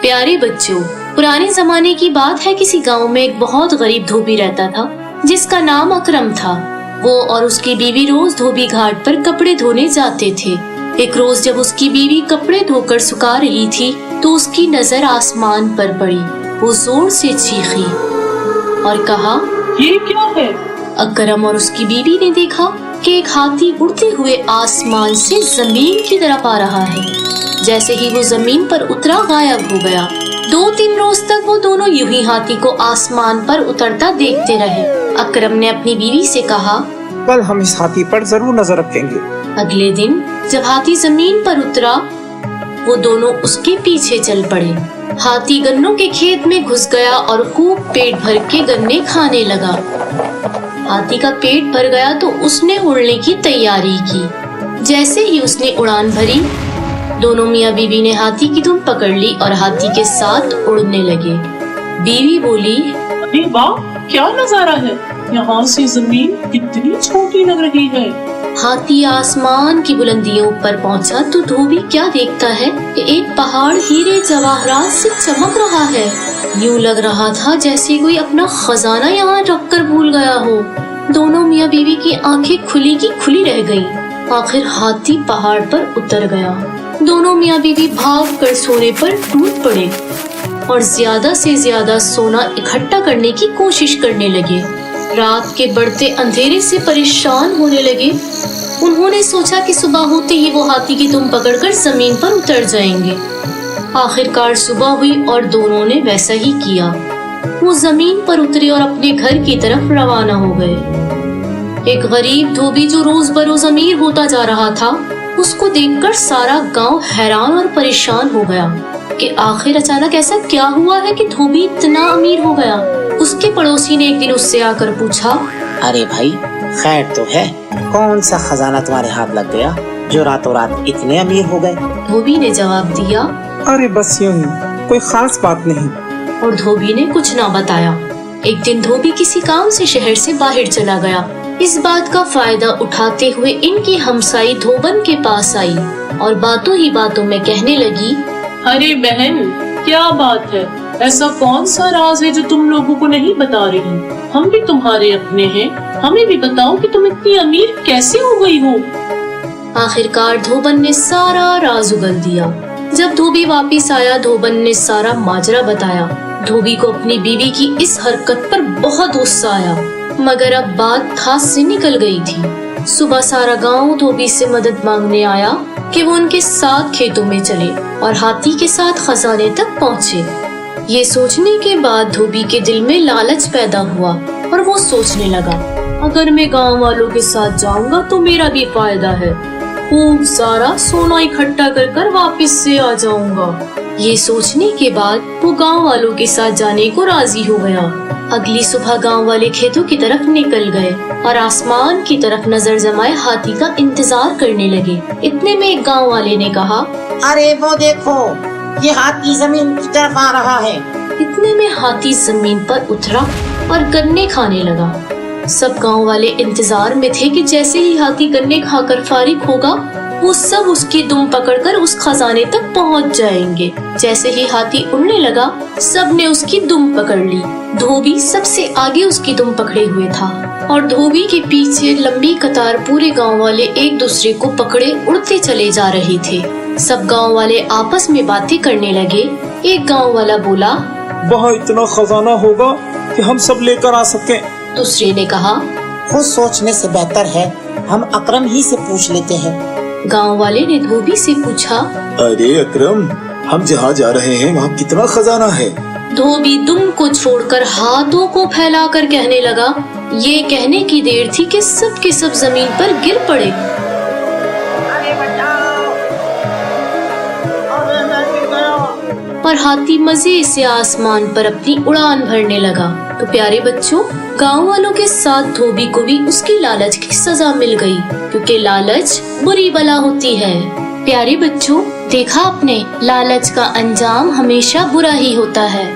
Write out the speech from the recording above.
प्यारे बच्चों, पुराने जमाने की बात है। किसी गांव में एक बहुत गरीब धोबी रहता था जिसका नाम अकरम था। वो और उसकी बीवी रोज धोबी घाट पर कपड़े धोने जाते थे। एक रोज जब उसकी बीवी कपड़े धोकर सुखा रही थी तो उसकी नजर आसमान पर पड़ी। वो जोर से चीखी और कहा, ये क्या है? अकरम और उसकी बीवी ने देखा कि एक हाथी उड़ते हुए आसमान से जमीन की तरफ आ रहा है। जैसे ही वो जमीन पर उतरा, गायब हो गया। 2-3 रोज तक वो दोनों यूं ही हाथी को आसमान पर उतरता देखते रहे। अकरम ने अपनी बीवी से कहा, कल हम इस हाथी पर जरूर नजर रखेंगे। अगले दिन जब हाथी जमीन पर उतरा, वो दोनों उसके पीछे चल पड़े। हाथी गन्नों के खेत में घुस गया और खूब पेट भर के गन्ने खाने लगा। हाथी का पेट भर गया तो उसने उड़ने की तैयारी की। जैसे ही उसने उड़ान भरी, दोनों मियाँ बीवी ने हाथी की धुन पकड़ ली और हाथी के साथ उड़ने लगे। बीवी बोली, अरे वाह, क्या नजारा है! यहाँ से जमीन कितनी छोटी लग रही है। हाथी आसमान की बुलंदियों पर पहुँचा तो धोबी क्या देखता है कि एक पहाड़ हीरे जवाहरात से चमक रहा है। यूं लग रहा था जैसे कोई अपना खजाना यहाँ रख कर भूल गया हो। दोनों मियाँ बीवी की आंखें खुली की खुली रह गईं। आखिर हाथी पहाड़ पर उतर गया। दोनों मियाँ बीवी भाग कर सोने पर टूट पड़े और ज्यादा से ज्यादा सोना इकट्ठा करने की कोशिश करने लगे। रात के बढ़ते अंधेरे से परेशान होने लगे। उन्होंने सोचा कि सुबह होते ही वो हाथी की दुम पकड़कर जमीन पर उतर जाएंगे। आखिरकार सुबह हुई और दोनों ने वैसा ही किया। वो जमीन पर उतरे और अपने घर की तरफ रवाना हो गए। एक गरीब धोबी जो रोज बरोज अमीर होता जा रहा था, उसको देखकर सारा गांव हैरान और परेशान हो गया कि आखिर अचानक ऐसा क्या हुआ है कि धोबी इतना अमीर हो गया। उसके पड़ोसी ने एक दिन उससे आकर पूछा, अरे भाई, खैर तो है, कौन सा खजाना तुम्हारे हाथ लग गया जो रातों रात इतने अमीर हो गए? धोबी ने जवाब दिया, अरे बस यूं ही, कोई खास बात नहीं। और धोबी ने कुछ ना बताया। एक दिन धोबी किसी काम से शहर से बाहर चला गया। इस बात का फायदा उठाते हुए इनकी हमसाई धोबन के पास आई और बातों ही बातों में कहने लगी, अरे बहन, क्या बात है? ऐसा कौन सा राज है जो तुम लोगों को नहीं बता रही? हम भी तुम्हारे अपने हैं, हमें भी बताओ कि तुम इतनी अमीर कैसे हो गई हो। आखिरकार धोबन ने सारा राज उगल दिया। जब धोबी वापिस आया, धोबन ने सारा माजरा बताया। धोबी को अपनी बीवी की इस हरकत पर बहुत गुस्सा आया, मगर अब बात हाथ से निकल गई थी। सुबह सारा गांव धोबी से मदद मांगने आया कि वो उनके साथ खेतों में चले और हाथी के साथ खजाने तक पहुँचे। ये सोचने के बाद धोबी के दिल में लालच पैदा हुआ और वो सोचने लगा, अगर मैं गांव वालों के साथ जाऊंगा तो मेरा भी फायदा है। खूब सारा सोना इकट्ठा कर कर वापस से आ जाऊंगा। ये सोचने के बाद वो गांव वालों के साथ जाने को राजी हो गया। अगली सुबह गांव वाले खेतों की तरफ निकल गए और आसमान की तरफ नजर जमाए हाथी का इंतजार करने लगे। इतने में एक गांव वाले ने कहा, अरे वो देखो, ये हाथी जमीन की तरफ आ रहा है। इतने में हाथी जमीन पर उतरा और गन्ने खाने लगा। सब गांव वाले इंतजार में थे कि जैसे ही हाथी गन्ने खाकर फारिग होगा, वो सब उसकी दुम पकड़कर उस खजाने तक पहुंच जाएंगे। जैसे ही हाथी उड़ने लगा, सब ने उसकी दुम पकड़ ली। धोबी सबसे आगे उसकी दुम पकड़े हुए था और धोबी के पीछे लंबी कतार पूरे गांव वाले एक दूसरे को पकड़े उड़ते चले जा रहे थे। सब गांव वाले आपस में बातें करने लगे। एक गांव वाला बोला, वहाँ इतना खजाना होगा कि हम सब लेकर आ सकें। दूसरे ने कहा, खुद सोचने से बेहतर है हम अकरम ही से पूछ लेते हैं। गांव वाले ने धोबी से पूछा, अरे अकरम, हम जहाँ जा रहे हैं वहाँ कितना खजाना है? धोबी दुम को छोड़कर हाथों को फैलाकर कहने लगा। ये कहने की देर थी कि सब के सब जमीन पर गिर पड़े। और हाथी मजे से आसमान पर अपनी उड़ान भरने लगा। तो प्यारे बच्चों, गांव वालों के साथ धोबी को भी उसकी लालच की सजा मिल गई, क्योंकि लालच बुरी बला होती है। प्यारे बच्चों, देखा आपने, लालच का अंजाम हमेशा बुरा ही होता है।